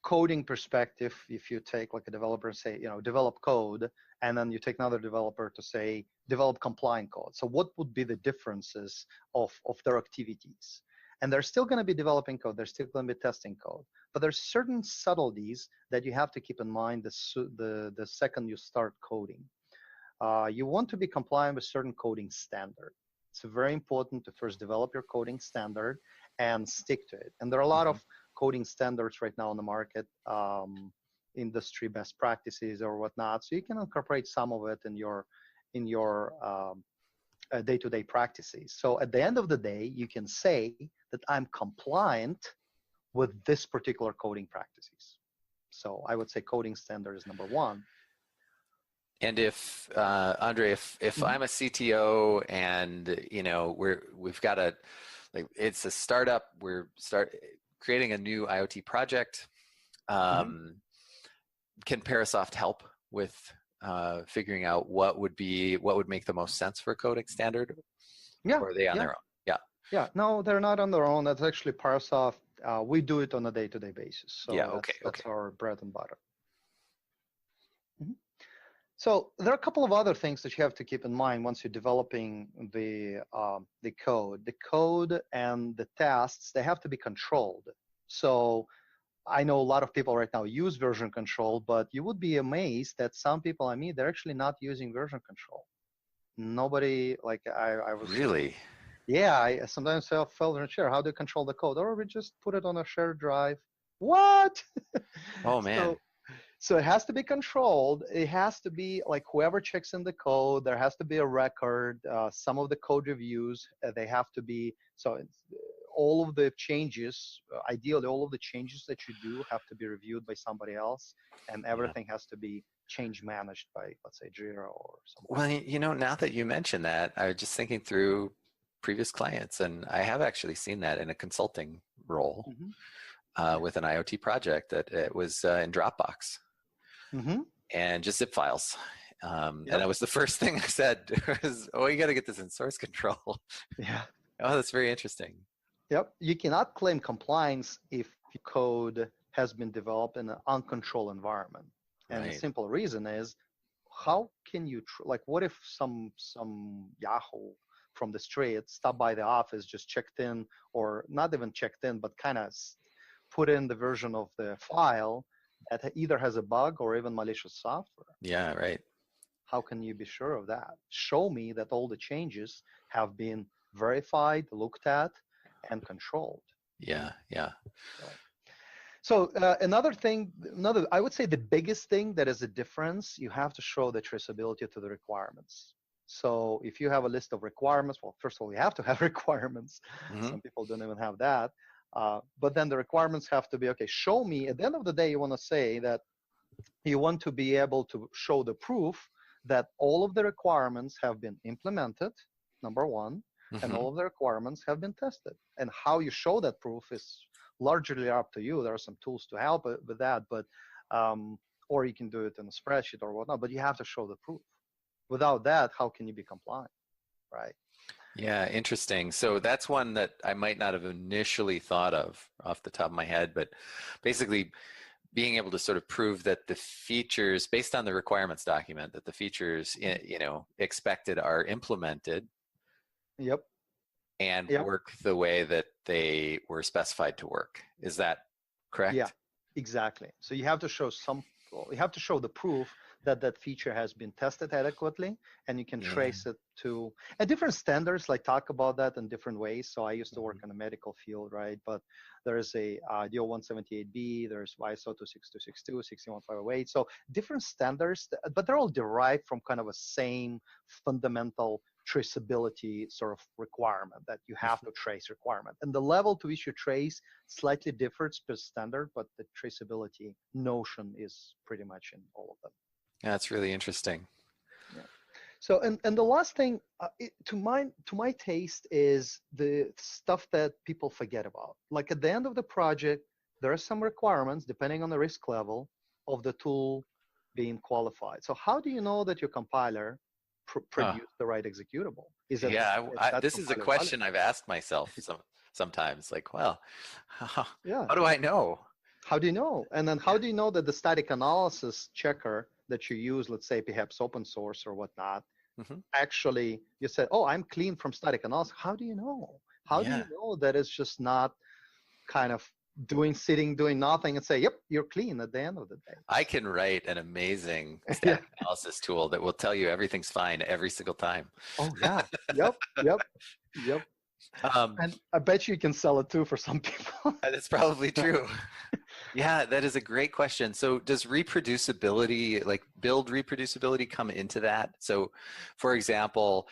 coding perspective, if you take like a developer and say, develop code, and then you take another developer to say, develop compliant code. So what would be the differences of their activities? And they're still going to be developing code. They're still going to be testing code. But there's certain subtleties that you have to keep in mind the second you start coding. You want to be compliant with certain coding standard. It's very important to first develop your coding standard and stick to it. And there are a lot of coding standards right now on the market, industry best practices or whatnot. So you can incorporate some of it in your day-to-day practices. So at the end of the day, you can say that I'm compliant with this particular coding practices. So I would say coding standard is number one. And if Andrey, if I'm a CTO and we've got it's a startup, we're creating a new IoT project, can Parasoft help with figuring out what would make the most sense for a coding standard? Yeah. Or are they on their own? Yeah. Yeah. No, they're not on their own. That's actually Parasoft. We do it on a day-to-day basis. So yeah. That's our bread and butter. So there are a couple of other things that you have to keep in mind once you're developing the code. The code and the tests, they have to be controlled. So I know a lot of people right now use version control, but you would be amazed that some people I meet, they're actually not using version control. Nobody, like I was... Really? Yeah, I sometimes felt in a chair. How do you control the code? Or we just put it on a shared drive. What? Oh, man. So it has to be controlled. It has to be like whoever checks in the code, there has to be a record. Some of the code reviews, they have to be, so all of the changes, ideally all of the changes that you do have to be reviewed by somebody else, and everything has to be change managed by, let's say, Jira or something. Well, now that you mentioned that, I was just thinking through previous clients, and I have actually seen that in a consulting role with an IoT project that it was in Dropbox. And just zip files. And that was the first thing I said was, you got to get this in source control. Yeah. Oh, that's very interesting. Yep. You cannot claim compliance if your code has been developed in an uncontrolled environment. And the simple reason is, how can you, what if some Yahoo from the street stopped by the office, just checked in, or not even checked in, but kind of put in the version of the file that either has a bug or even malicious software? Yeah, right. How can you be sure of that? Show me that all the changes have been verified, looked at, and controlled. Yeah, yeah. So I would say the biggest thing that is a difference, you have to show the traceability to the requirements. So if you have a list of requirements, well, first of all, you have to have requirements. Mm-hmm. Some people don't even have that. But then the requirements have to be, okay, show me, at the end of the day, you want to say that you want to be able to show the proof that all of the requirements have been implemented, number one, and all of the requirements have been tested. And how you show that proof is largely up to you. There are some tools to help with that, but or you can do it in a spreadsheet or whatnot, but you have to show the proof. Without that, how can you be compliant, right? Yeah, interesting. So that's one that I might not have initially thought of off the top of my head, but basically being able to sort of prove that the features, based on the requirements document, that the features, you know, expected are implemented. Yep. And work the way that they were specified to work. Is that correct? Yeah, exactly. So you have to show you have to show the proof that that feature has been tested adequately, and you can trace it to, and different standards like talk about that in different ways. So I used to work in the medical field, right? But there's a DO 178B, there's ISO 26262, 61508. So different standards, but they're all derived from kind of a same fundamental traceability sort of requirement, that you have to trace requirement. And the level to which you trace slightly differs per standard, but the traceability notion is pretty much in all of them. Yeah, that's really interesting. Yeah. So, and the last thing, to my taste, is the stuff that people forget about. Like at the end of the project, there are some requirements depending on the risk level of the tool being qualified. So how do you know that your compiler produce the right executable? This is a question I've asked myself sometimes, like, well, how do I know? How do you know? And then how do you know that the static analysis checker that you use, let's say perhaps open source or whatnot, actually you said, oh, I'm clean from static analysis. How do you know? How do you know that it's just not kind of doing nothing and say, yep, you're clean at the end of the day? I can write an amazing static analysis tool that will tell you everything's fine every single time. Oh yeah. Yep. And I bet you can sell it too for some people. That's probably true. Yeah, that is a great question. So does reproducibility, like build reproducibility, come into that? So for example,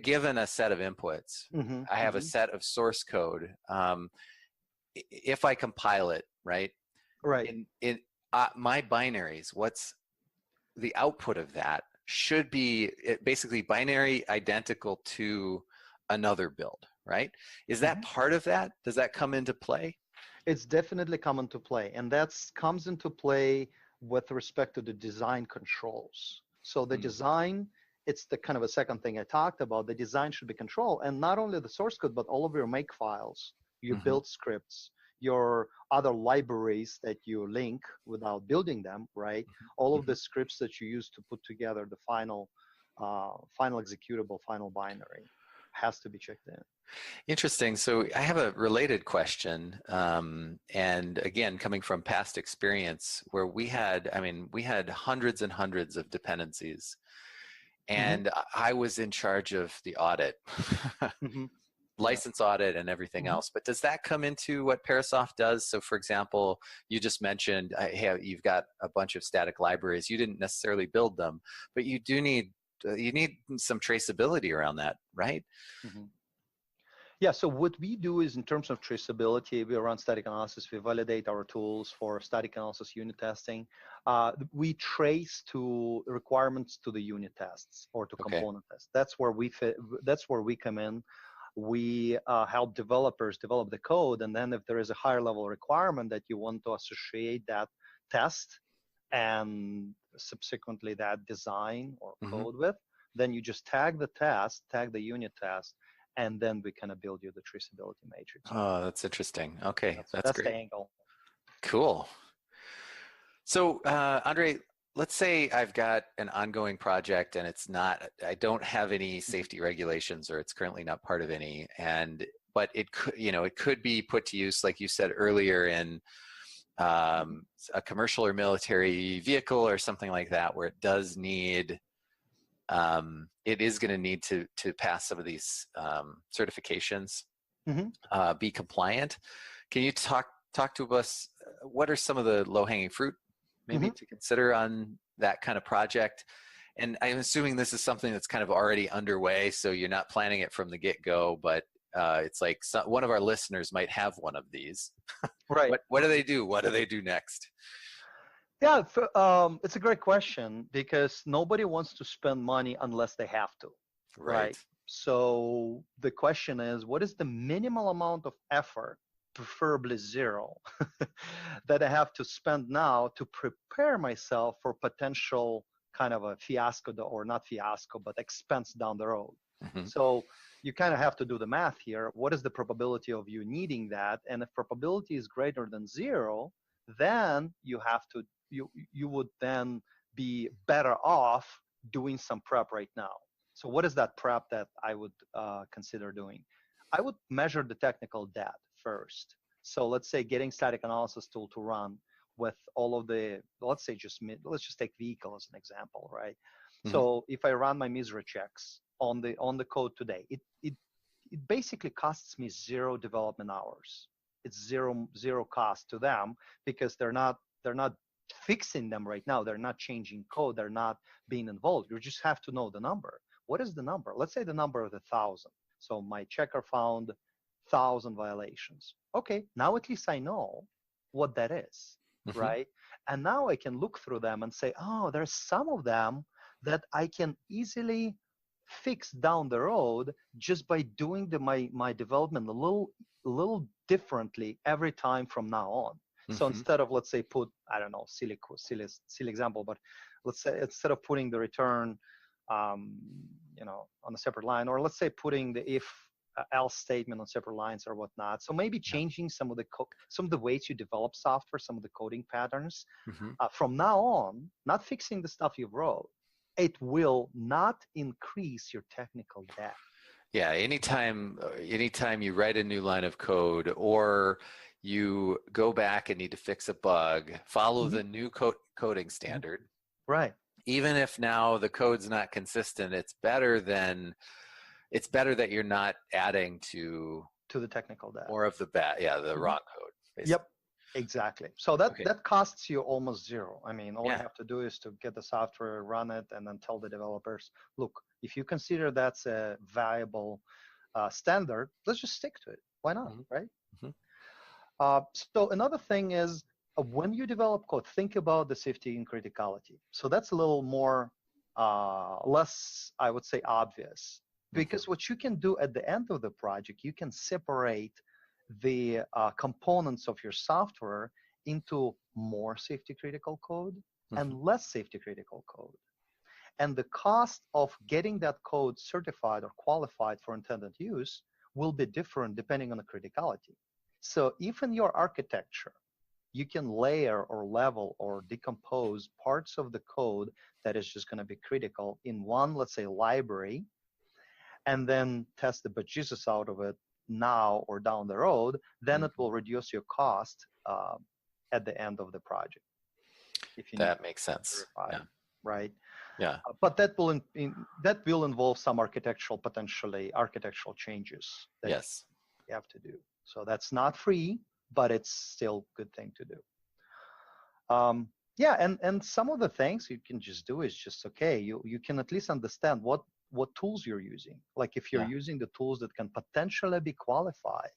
given a set of inputs, I have a set of source code. If I compile it, right? In my binaries, what's the output of that should be basically binary identical to another build, right? Is that part of that? Does that come into play? It's definitely come into play, and that comes into play with respect to the design controls. So the design, it's the kind of a second thing I talked about. The design should be controlled, and not only the source code, but all of your make files, your build scripts, your other libraries that you link without building them, right? All of the scripts that you use to put together the final executable, final binary has to be checked in. Interesting. So I have a related question. And again, coming from past experience where we had hundreds and hundreds of dependencies, and I was in charge of the audit, license audit and everything else. But does that come into what Parasoft does? So for example, you just mentioned, hey, you've got a bunch of static libraries. You didn't necessarily build them, but you do need some traceability around that, right? Yeah, so what we do is, in terms of traceability, we run static analysis, we validate our tools for static analysis unit testing. We trace to requirements to the unit tests or to component tests. That's where we fit. That's where we come in. We help developers develop the code, and then if there is a higher level requirement that you want to associate that test and subsequently that design or code with, then you just tag the test, tag the unit test, and then we kind of build you the traceability matrix. Oh, that's interesting. Okay, that's great. The angle. Cool. So, Andrey, let's say I've got an ongoing project and I don't have any safety regulations, or it's currently not part of any, but it could be put to use, like you said earlier, in a commercial or military vehicle or something like that, where it does need it is going to need to pass some of these certifications, be compliant. Can you talk to us? What are some of the low-hanging fruit maybe to consider on that kind of project? And I'm assuming this is something that's kind of already underway, so you're not planning it from the get-go, but it's like one of our listeners might have one of these. Right. What do they do? What do they do next? Yeah, it's a great question because nobody wants to spend money unless they have to. Right. So the question is, what is the minimal amount of effort, preferably zero, that I have to spend now to prepare myself for potential kind of a fiasco, or not fiasco, but expense down the road? So you kind of have to do the math here. What is the probability of you needing that? And if probability is greater than zero, then you would then be better off doing some prep right now. So what is that prep that I would consider doing? I would measure the technical debt first. So let's say getting static analysis tool to run with all of the, let's just take vehicle as an example, right? So if I run my MISRA checks on the code today, it basically costs me 0 development hours. It's zero cost to them because they're not fixing them right now. They're not changing code. They're not being involved. You just have to know the number. What is the number? Let's say the number of 1,000. So my checker found 1,000 violations. Okay, now at least I know what that is, right? And now I can look through them and say, oh, there's some of them that I can easily fix down the road just by doing my development a little differently every time from now on. So instead of, let's say, put, I don't know, silly example, but let's say instead of putting the return, on a separate line, or let's say putting the if else statement on separate lines or whatnot. So maybe changing some of the ways you develop software, some of the coding patterns. From now on, not fixing the stuff you wrote, it will not increase your technical debt. Yeah, anytime you write a new line of code or you go back and need to fix a bug, follow the new coding standard. Right. Even if now the code's not consistent, it's better that you're not adding to the technical debt. More of the wrong code. Basically. Yep. Exactly. So that costs you almost zero. I mean, all you have to do is to get the software, run it, and then tell the developers, look, if you consider that's a viable standard, let's just stick to it. Why not, right? So another thing is, when you develop code, think about the safety and criticality. So that's a little more, less, I would say, obvious. Because what you can do at the end of the project, you can separate the components of your software into more safety critical code and less safety critical code. And the cost of getting that code certified or qualified for intended use will be different depending on the criticality. So if in your architecture, you can layer or level or decompose parts of the code that is just going to be critical in one, let's say, library, and then test the bejesus out of it now or down the road, then it will reduce your cost at the end of the project. If you that makes sense. Right? Yeah. But that will involve some architectural changes that you have to do. So that's not free, but it's still a good thing to do. And some of the things you can just do is just, okay, you can at least understand what tools you're using. Like if you're using the tools that can potentially be qualified.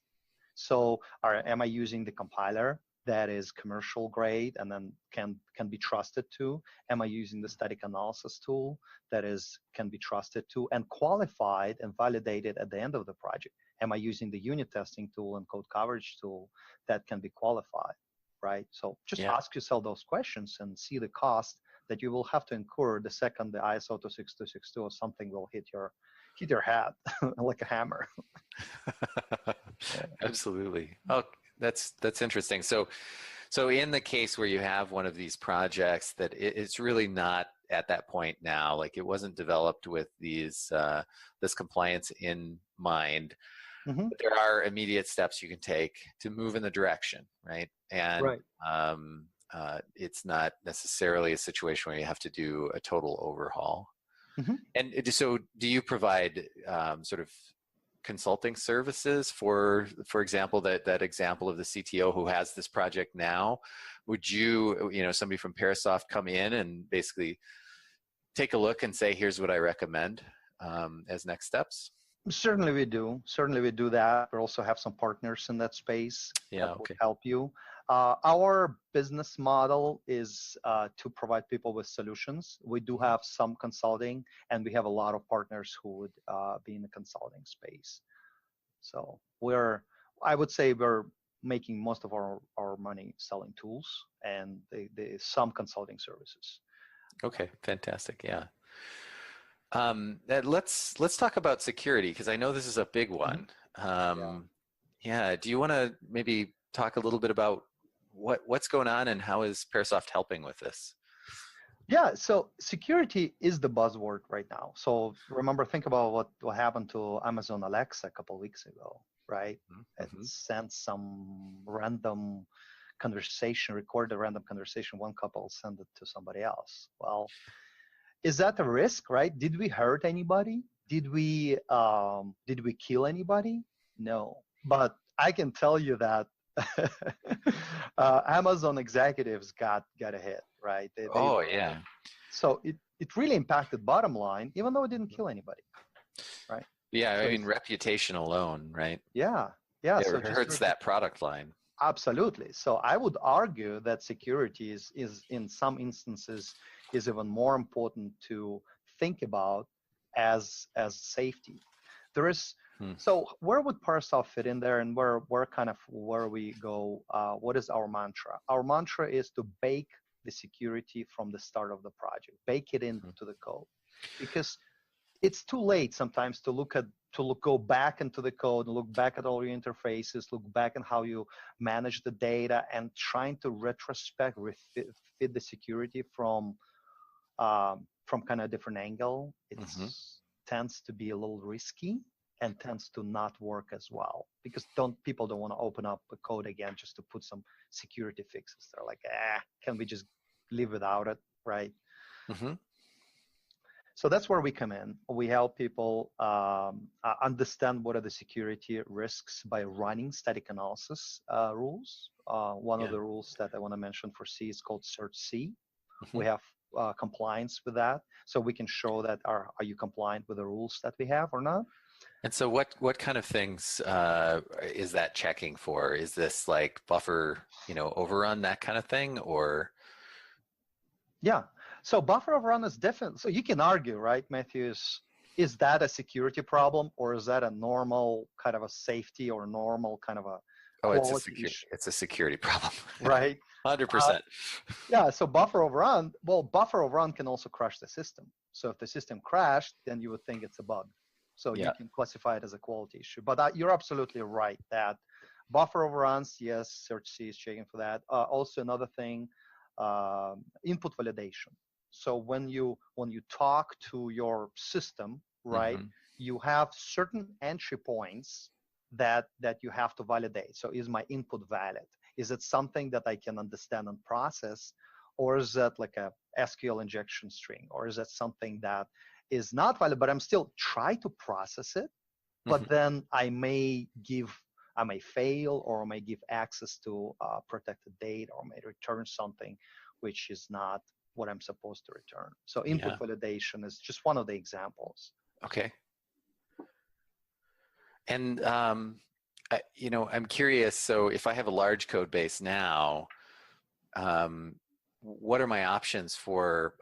So am I using the compiler that is commercial grade and then can be trusted to? Am I using the static analysis tool that can be trusted to and qualified and validated at the end of the project? Am I using the unit testing tool and code coverage tool that can be qualified, right? So just ask yourself those questions and see the cost that you will have to incur the second the ISO 26262 or something will hit your head like a hammer. Absolutely. Oh, that's interesting. So in the case where you have one of these projects that it's really not at that point now, like it wasn't developed with this compliance in mind, but there are immediate steps you can take to move in the direction, right? And it's not necessarily a situation where you have to do a total overhaul. And so do you provide sort of consulting services for example, that example of the CTO who has this project now? Would you, somebody from Parasoft come in and basically take a look and say, here's what I recommend as next steps? Certainly we do. Certainly we do that. We also have some partners in that space that would help you. Our business model is to provide people with solutions. We do have some consulting, and we have a lot of partners who would be in the consulting space. So I would say we're making most of our money selling tools and some consulting services. Okay, fantastic. Yeah. Let's talk about security, because I know this is a big one. Yeah. Do you want to maybe talk a little bit about what's going on and how is Parasoft helping with this? Yeah, so security is the buzzword right now. So think about what happened to Amazon Alexa a couple of weeks ago, right? It sent some random conversation, recorded a random conversation. One couple sent it to somebody else. Well, is that a risk, right? Did we hurt anybody? Did we kill anybody? No. But I can tell you that Amazon executives got a hit, right? Yeah. So it really impacted bottom line, even though it didn't kill anybody, right? Yeah, so I mean, reputation alone, right? Yeah. It hurts that product line. Absolutely. So I would argue that security is in some instances is even more important to think about as safety. There is so where would Parasoft fit in there, and where we go? What is our mantra? Our mantra is to bake the security from the start of the project, bake it into the code, because it's too late sometimes to go back into the code and look back at all your interfaces, look back at how you manage the data, and trying to fit the security from kind of a different angle. It tends to be a little risky and tends to not work as well, because people don't want to open up the code again just to put some security fixes. They're like, can we just live without it, right? So that's where we come in. We help people understand what are the security risks by running static analysis rules. One of the rules that I want to mention for C is called Cert C. We have compliance with that, so we can show that are you compliant with the rules that we have or not. And so what kind of things is that checking for? Is this like buffer, overrun, that kind of thing, or? Yeah. So buffer overrun is different. So you can argue, right, Matthew, is that a security problem, or is that a normal kind of a safety or normal kind of a it's a security problem. Right. 100%. Yeah, so buffer overrun can also crash the system. So if the system crashed, then you would think it's a bug. So you can classify it as a quality issue. But you're absolutely right that buffer overruns, yes, Cert C is checking for that. Also another thing, input validation. So when you talk to your system, right, you have certain entry points that you have to validate. So is my input valid? Is it something that I can understand and process, or is that like a SQL injection string, or is that something that is not valid, but I'm still try to process it, but then I may fail, or I may give access to protected data, or may return something which is not what I'm supposed to return. So input validation is just one of the examples. Okay. And, I'm curious, so if I have a large code base now, what are my options for,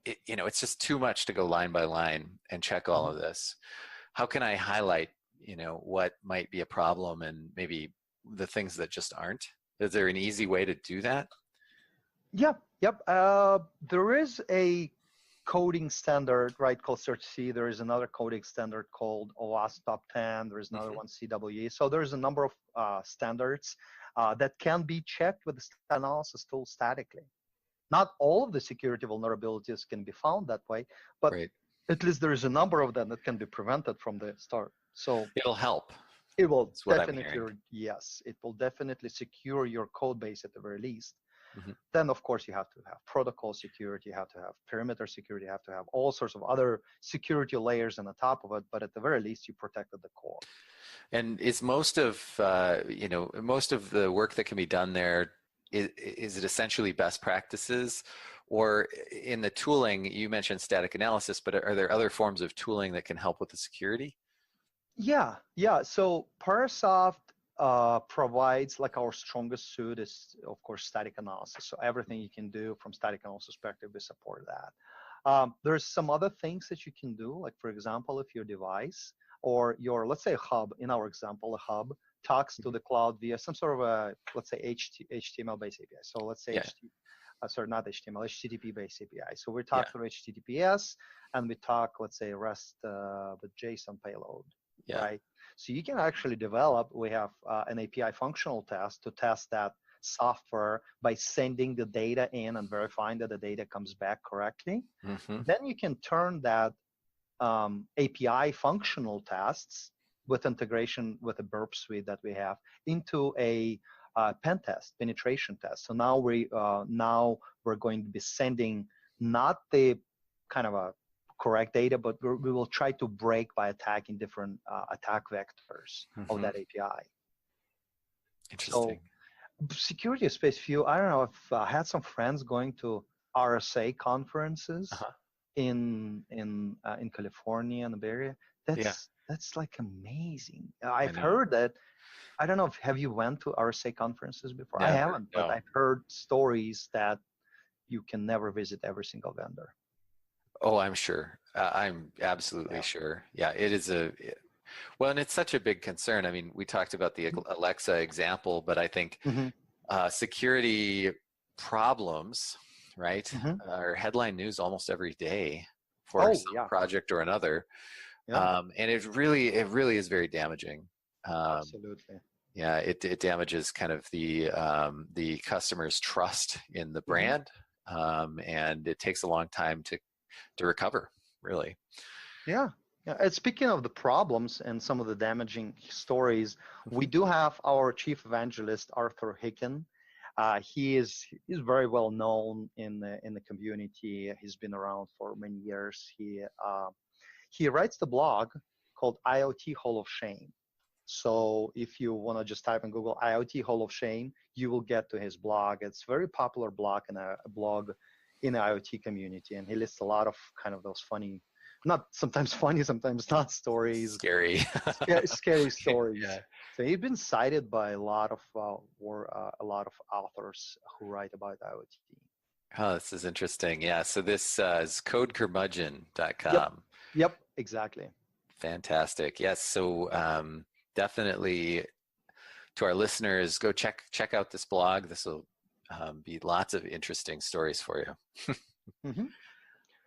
it's just too much to go line by line and check all of this. How can I highlight, what might be a problem and maybe the things that just aren't? Is there an easy way to do that? Yep. There is a coding standard, right, called Cert C. There is another coding standard called OWASP Top 10. There is another one, CWE. So there's a number of standards that can be checked with the analysis tool statically. Not all of the security vulnerabilities can be found that way, but at least there is a number of them that can be prevented from the start. So it'll help. It will definitely, yes, it will definitely secure your code base at the very least. Then, of course, you have to have protocol security, you have to have perimeter security, you have to have all sorts of other security layers on the top of it. But at the very least, you protected the core. And is most of most of the work that can be done there, is it essentially best practices, or in the tooling you mentioned static analysis, but are there other forms of tooling that can help with the security? Yeah. So Parasoft provides, like, our strongest suit is, of course, static analysis. So everything you can do from static analysis perspective, we support that. There's some other things that you can do, like, for example, if your device or your, let's say, a hub, in our example, a hub talks to the cloud via some sort of a, let's say, HTML-based API. So let's say, not HTML, HTTP-based API. So we talk through HTTPS, and we talk, let's say, REST with JSON payload, right? So you can actually develop, we have an API functional test to test that software by sending the data in and verifying that the data comes back correctly. Then you can turn that API functional tests with integration with the burp suite that we have into a pen test, penetration test. So now we're going to be sending not the kind of a correct data, but we will try to break by attacking different attack vectors of that API. Interesting. So security space view, I don't know if I had some friends going to RSA conferences in California and the Bay Area. That's like amazing. I've heard that. I don't know if have you went to RSA conferences before? I haven't, but I've heard stories that you can never visit every single vendor. Oh, I'm sure. I'm absolutely sure. Yeah, it is well, and it's such a big concern. I mean, we talked about the Alexa example, but I think security problems, right, are headline news almost every day for some project or another. And it really is very damaging. Absolutely. Yeah, it damages kind of the customer's trust in the brand, and it takes a long time to recover, really. Yeah. And speaking of the problems and some of the damaging stories, we do have our chief evangelist, Arthur Hicken. He's very well known in the community. He's been around for many years. He writes the blog called IoT Hall of Shame. So if you want to just type in Google IoT Hall of Shame, you will get to his blog. It's a very popular blog and a blog in the IoT community. And he lists a lot of kind of those funny, not sometimes funny, sometimes not stories. Scary stories. So he's been cited by a lot of authors who write about IoT. Oh, this is interesting. Yeah. So this is codecurmudgeon.com. Yep, exactly. Fantastic. Yes. So definitely to our listeners, go check out this blog. This will be lots of interesting stories for you.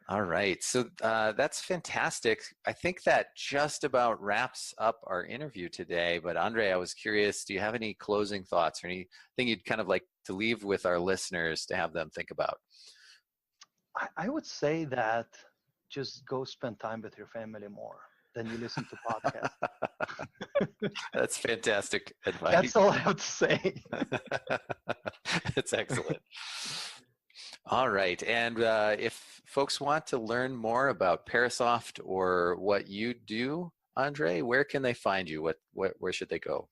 All right. So that's fantastic. I think that just about wraps up our interview today. But Andrey, I was curious, do you have any closing thoughts or anything you'd kind of like to leave with our listeners to have them think about? I would say that just go spend time with your family more than you listen to podcasts. That's fantastic advice. That's all I have to say. That's excellent. All right. And if folks want to learn more about Parasoft or what you do, Andrey, where can they find you? Where should they go?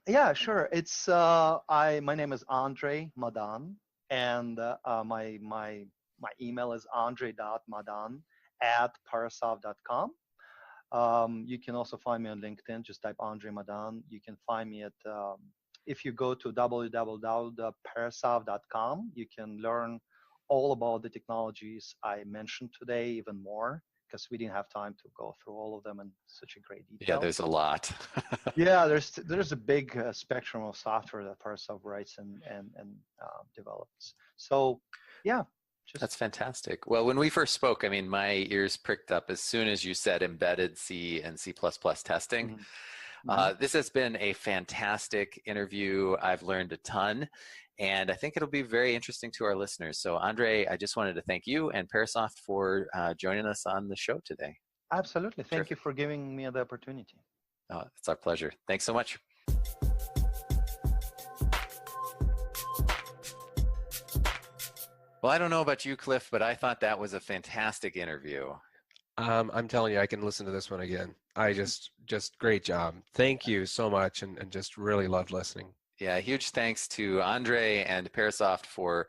Yeah, sure. It's my name is Andrey Madan, and my email is andrey.madan@parasoft.com. You can also find me on LinkedIn. Just type Andrey Madan. You can find me at if you go to www.parasoft.com, you can learn all about the technologies I mentioned today, even more, because we didn't have time to go through all of them in such a great detail. Yeah, there's a lot. Yeah, there's a big spectrum of software that Parasoft writes and develops. So, yeah. That's fantastic. Well, when we first spoke, I mean, my ears pricked up as soon as you said embedded C and C++ testing. This has been a fantastic interview. I've learned a ton, and I think it'll be very interesting to our listeners. So, Andrey, I just wanted to thank you and Parasoft for joining us on the show today. Absolutely. Thank you for giving me the opportunity. It's our pleasure. Thanks so much. Well, I don't know about you, Cliff, but I thought that was a fantastic interview. I'm telling you, I can listen to this one again. I just great job. Thank you so much, and just really loved listening. Yeah, huge thanks to Andrey and Parasoft for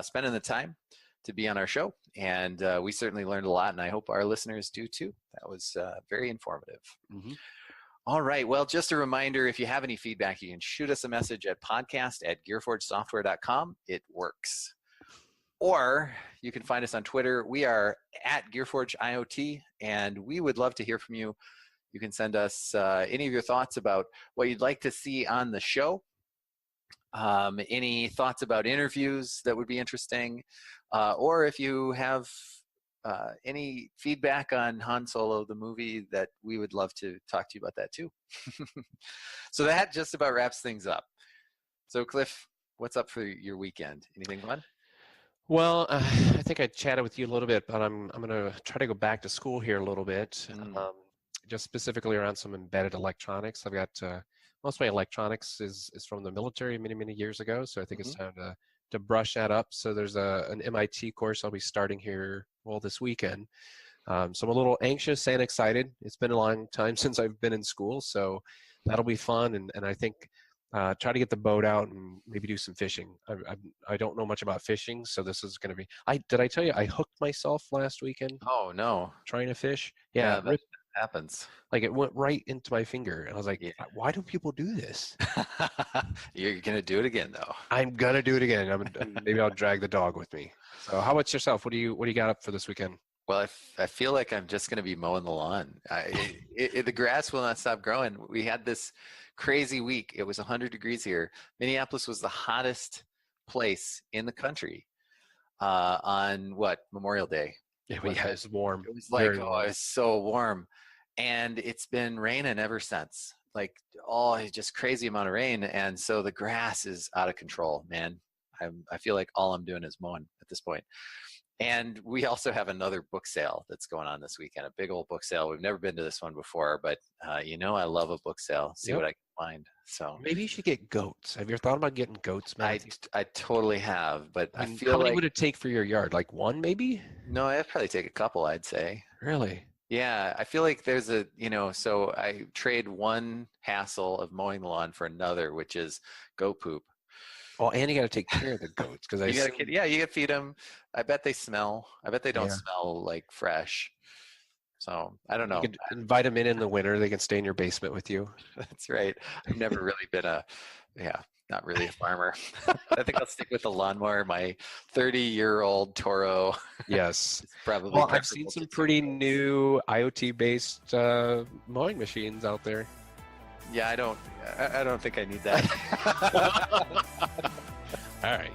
spending the time to be on our show. And we certainly learned a lot, and I hope our listeners do too. That was very informative. Mm-hmm. All right. Well, just a reminder, if you have any feedback, you can shoot us a message at podcast@gearforgesoftware.com. It works. Or you can find us on Twitter. We are at Gearforge IoT, and we would love to hear from you. You can send us any of your thoughts about what you'd like to see on the show, any thoughts about interviews that would be interesting, or if you have any feedback on Han Solo, the movie, that we would love to talk to you about that too. So that just about wraps things up. So Cliff, what's up for your weekend? Anything fun? Well, I think I chatted with you a little bit, but I'm going to try to go back to school here a little bit, just specifically around some embedded electronics. I've got most of my electronics is from the military many years ago, so I think it's time to brush that up. So there's an MIT course I'll be starting here, well, this weekend. So I'm a little anxious and excited. It's been a long time since I've been in school, so that'll be fun, and I think try to get the boat out and maybe do some fishing. I don't know much about fishing, so this is going to be. Did I tell you I hooked myself last weekend? Oh no! Trying to fish? Yeah, that happens. Like it went right into my finger, and I was like, "Why do people do this?" You're gonna do it again, though. I'm gonna do it again. Maybe I'll drag the dog with me. So, how about yourself? What do you got up for this weekend? Well, I feel like I'm just going to be mowing the lawn. The grass will not stop growing. We had this crazy week. It was 100 degrees here. Minneapolis was the hottest place in the country on Memorial Day. Yeah, it's warm. It was like, it's so warm. And it's been raining ever since. Like, it's just crazy amount of rain. And so the grass is out of control, man. I feel like all I'm doing is mowing at this point. And we also have another book sale that's going on this weekend, a big old book sale. We've never been to this one before, but I love a book sale. See what I can find. So maybe you should get goats. Have you ever thought about getting goats, man? I totally have, but I feel how many would it take for your yard? Like one, maybe? No, I'd probably take a couple, I'd say. Really? Yeah, I feel like there's so I trade one hassle of mowing the lawn for another, which is goat poop. Well, and you got to take care of the goats because you got to feed them. I bet they smell. I bet they don't smell like fresh. So I don't know. You can invite them in the winter. They can stay in your basement with you. That's right. I've never really been not really a farmer. I think I'll stick with the lawnmower. My 30-year-old Toro. Yes. Probably. Well, I've seen some pretty new IoT-based mowing machines out there. Yeah, I don't think I need that. All right.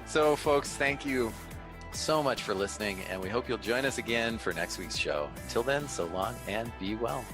So, folks, thank you so much for listening, and we hope you'll join us again for next week's show. Until then, so long and be well.